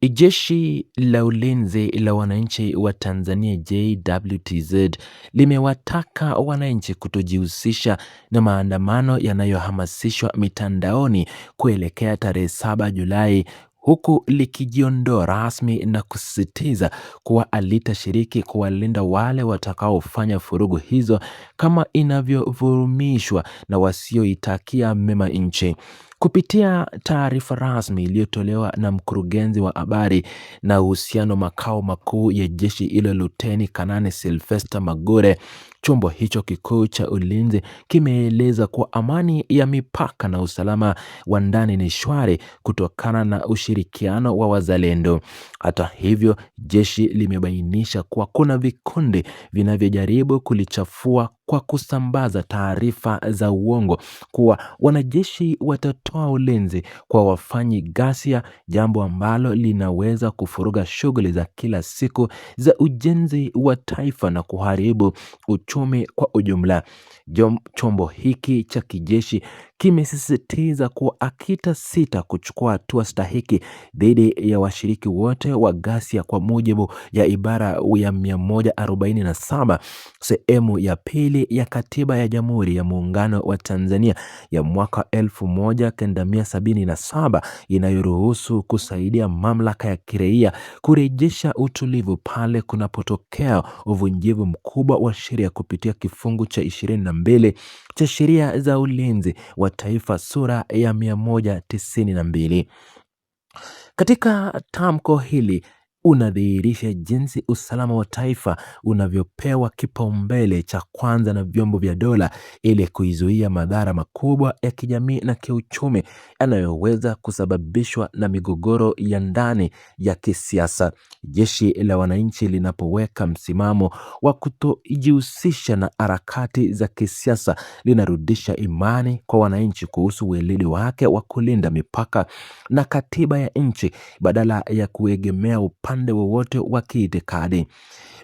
Jeshi la Ulinzi la Wananchi wa Tanzania JWTZ limewataka wananchi kutojihusisha na maandamano yanayohamasishwa mitandaoni kuelekea tarehe 7 Julai, huku likijiondoa rasmi na kusisitiza kuwa alitashiriki kuwalinda wale watakaofanya furugu hizo kama inavyovurumishwa na wasioitakia mema nchi. Kupitia taarifa rasmi iliyotolewa na mkurugenzi wa habari na uhusiano makao makuu ya jeshi hilo Luteni Kanali Sylvester Magure, chombo hicho kikuu cha ulinzi kimeeleza kuwa amani ya mipaka na usalama wa ndani ni shwari kutokana na ushirikiano wa wazalendo. Hata hivyo, jeshi limebainisha kuwa kuna vikundi vinavyojaribu kulichafua kwa kusambaza taarifa za uongo kuwa wanajeshi watatoa ulinzi kwa wafanyi ghasia, jambo ambalo linaweza kufuruga shughuli za kila siku za ujenzi wa taifa na kuharibu uchumi kwa ujumla. Chombo hiki cha kijeshi kimesisitiza kuwa hakitasita kuchukua hatua stahiki dhidi ya washiriki wote wa ghasia kwa mujibu ya ibara ya 147 sehemu ya pili ya Katiba ya Jamhuri ya Muungano wa Tanzania ya mwaka 1977 inayoruhusu kusaidia mamlaka ya kiraia kurejesha utulivu pale kunapotokea uvunjivu mkubwa wa sheria kupitia kifungu cha 22 cha Sheria za Ulinzi wa Taifa sura ya 192. Katika tamko hili unadhihirisha jinsi usalama wa taifa unavyopewa kipaumbele cha kwanza na vyombo vya dola ili kuizuia madhara makubwa ya kijamii na kiuchumi yanayoweza kusababishwa na migogoro ya ndani ya kisiasa. Jeshi la Wananchi linapoweka msimamo wa kutojihusisha na harakati za kisiasa linarudisha imani kwa wananchi kuhusu weledi wake wa kulinda mipaka na katiba ya nchi badala ya kuegemea upande wowote wa kiitikadi.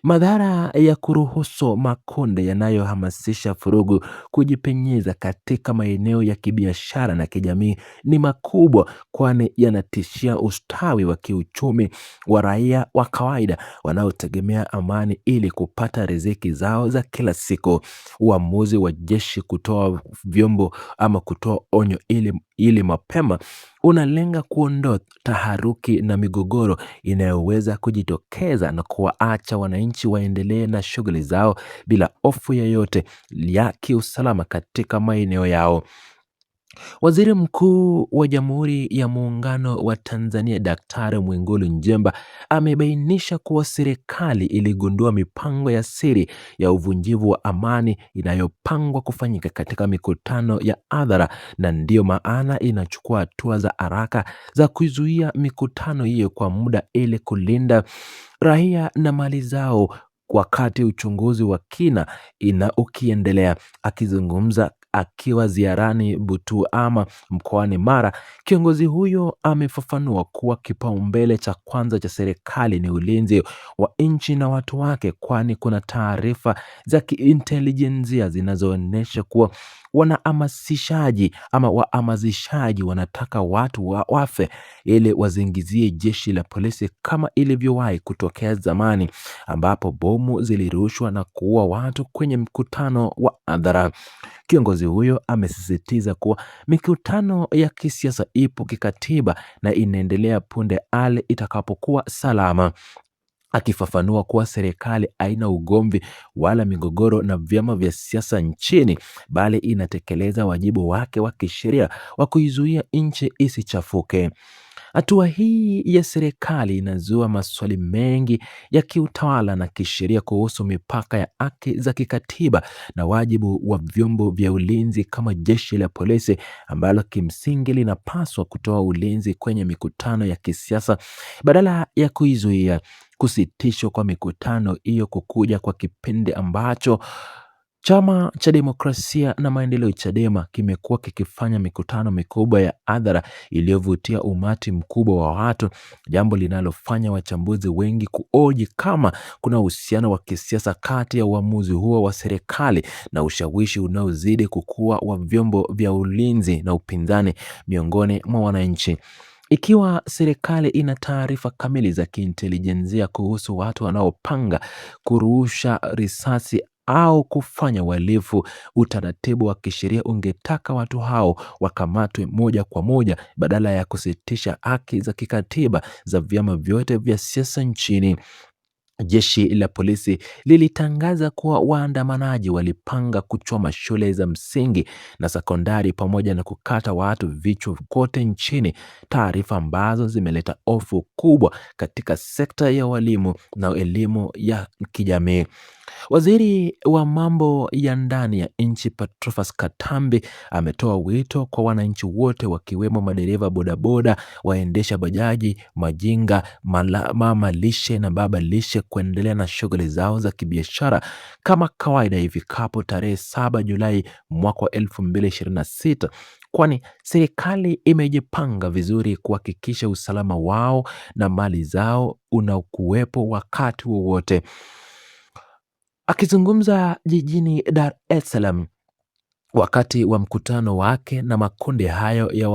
Madhara ya kuruhusu makundi yanayohamasisha furugu kujipenyeza katika maeneo ya kibiashara na kijamii ni makubwa, kwani yanatishia ustawi wa kiuchumi wa raia wa kawaida wanaotegemea amani ili kupata riziki zao za kila siku. Uamuzi wa jeshi kutoa vyombo ama kutoa onyo ili mapema unalenga kuondoa taharuki na migogoro inayoweza kujitokeza na kuwaacha wananchi waendelee na shughuli zao bila hofu yoyote ya kiusalama katika maeneo yao. Waziri Mkuu wa Jamhuri ya Muungano wa Tanzania Daktari Mwigulu Nchemba amebainisha kuwa serikali iligundua mipango ya siri ya uvunjivu wa amani inayopangwa kufanyika katika mikutano ya hadhara, na ndiyo maana inachukua hatua za haraka za kuzuia mikutano hiyo kwa muda ili kulinda raia na mali zao wakati uchunguzi wa kina ukiendelea. Akizungumza akiwa ziarani Butiama mkoani Mara, kiongozi huyo amefafanua kuwa kipaumbele cha kwanza cha serikali ni ulinzi wa nchi na watu wake, kwani kuna taarifa za kiintelijensia zinazoonyesha kuwa wahamasishaji wanataka watu wafe ili wazingizie jeshi la polisi kama ilivyowahi kutokea zamani ambapo bomu zilirushwa na kuua watu kwenye mkutano wa hadhara. Kiongozi huyo amesisitiza kuwa mikutano ya kisiasa ipo kikatiba na inaendelea punde hali itakapokuwa salama, akifafanua kuwa serikali haina ugomvi wala migogoro na vyama vya siasa nchini, bali inatekeleza wajibu wake wa kisheria wa kuizuia nchi isichafuke. Hatua hii ya serikali inazua maswali mengi ya kiutawala na kisheria kuhusu mipaka ya haki za kikatiba na wajibu wa vyombo vya ulinzi kama jeshi la polisi ambalo kimsingi linapaswa kutoa ulinzi kwenye mikutano ya kisiasa badala ya kuizuia. Kusitishwa kwa mikutano hiyo kukuja kwa kipindi ambacho Chama cha Demokrasia na Maendeleo Chadema kimekuwa kikifanya mikutano mikubwa ya hadhara iliyovutia umati mkubwa wa watu, jambo linalofanya wachambuzi wengi kuhoji kama kuna uhusiano wa kisiasa kati ya uamuzi huo wa serikali na ushawishi unaozidi kukua wa vyombo vya ulinzi na upinzani miongoni mwa wananchi. Ikiwa serikali ina taarifa kamili za kiintelijensia kuhusu watu wanaopanga kurusha risasi au kufanya uhalifu, utaratibu wa kisheria ungetaka watu hao wakamatwe moja kwa moja badala ya kusitisha haki za kikatiba za vyama vyote vya siasa nchini. Jeshi la polisi lilitangaza kuwa waandamanaji walipanga kuchoma shule za msingi na sekondari pamoja na kukata watu vichwa kote nchini, taarifa ambazo zimeleta hofu kubwa katika sekta ya walimu na elimu ya kijamii. Waziri wa mambo ya ndani ya nchi Patrobas Katambi ametoa wito kwa wananchi wote wakiwemo madereva bodaboda, waendesha bajaji, majinga, mama lishe na baba lishe kuendelea na shughuli zao za kibiashara kama kawaida ifikapo tarehe 7 Julai mwaka wa 2026, kwani serikali imejipanga vizuri kuhakikisha usalama wao na mali zao unakuwepo wakati wowote. Akizungumza jijini Dar es Salaam wakati wa mkutano wake na makundi hayo ya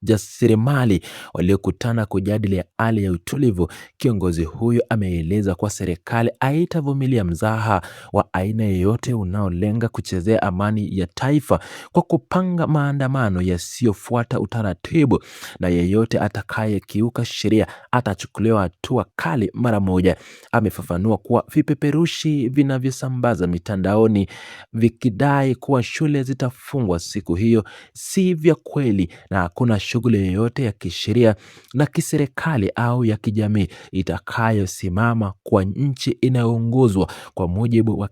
wajasiriamali waliokutana kujadili hali ya utulivu, kiongozi huyo ameeleza kuwa serikali haitavumilia mzaha wa aina yoyote unaolenga kuchezea amani ya taifa kwa kupanga maandamano yasiyofuata utaratibu, na yeyote atakayekiuka sheria atachukuliwa hatua kali mara moja. Amefafanua kuwa vipeperushi vinavyosambaza mitandaoni vikidai kuwa shule zitafungwa siku hiyo si vya kweli na hakuna shughuli yoyote ya kisheria na kiserikali au ya kijamii itakayosimama kwa nchi inayoongozwa kwa mujibu wa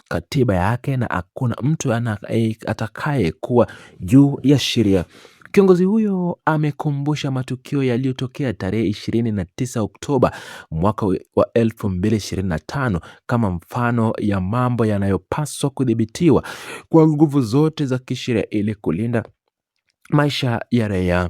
katiba yake, na hakuna mtu atakaye kuwa juu ya sheria. Kiongozi huyo amekumbusha matukio yaliyotokea tarehe 29 Oktoba mwaka wa 2025 kama mfano ya mambo yanayopaswa kudhibitiwa kwa nguvu zote za kisheria ili kulinda maisha ya raia.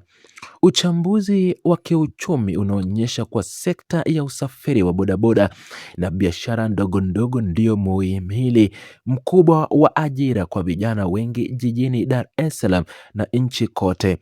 Uchambuzi wa kiuchumi unaonyesha kwa sekta ya usafiri wa bodaboda na biashara ndogo ndogo ndio muhimili mkubwa wa ajira kwa vijana wengi jijini Dar es Salaam na nchi kote.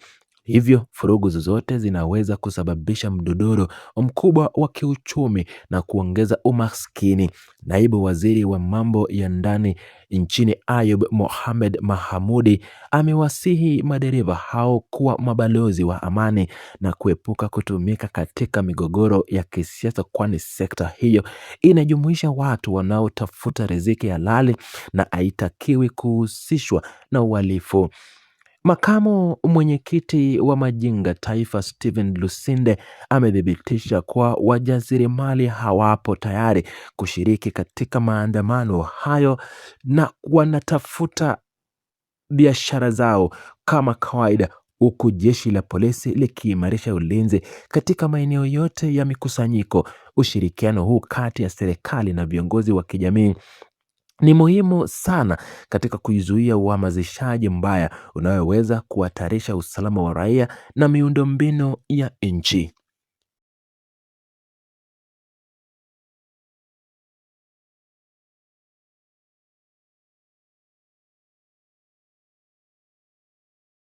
Hivyo furugu zozote zinaweza kusababisha mdororo mkubwa wa kiuchumi na kuongeza umaskini. Naibu waziri wa mambo ya ndani nchini Ayub Mohamed Mahamudi amewasihi madereva hao kuwa mabalozi wa amani na kuepuka kutumika katika migogoro ya kisiasa, kwani sekta hiyo inajumuisha watu wanaotafuta riziki halali na haitakiwi kuhusishwa na uhalifu. Makamu mwenyekiti wa Majinga Taifa Stephen Lusinde amethibitisha kuwa wajasiriamali hawapo tayari kushiriki katika maandamano hayo na wanatafuta biashara zao kama kawaida, huku jeshi la polisi likiimarisha ulinzi katika maeneo yote ya mikusanyiko. Ushirikiano huu kati ya serikali na viongozi wa kijamii ni muhimu sana katika kuizuia uhamasishaji mbaya unayoweza kuhatarisha usalama wa raia na miundombinu ya nchi.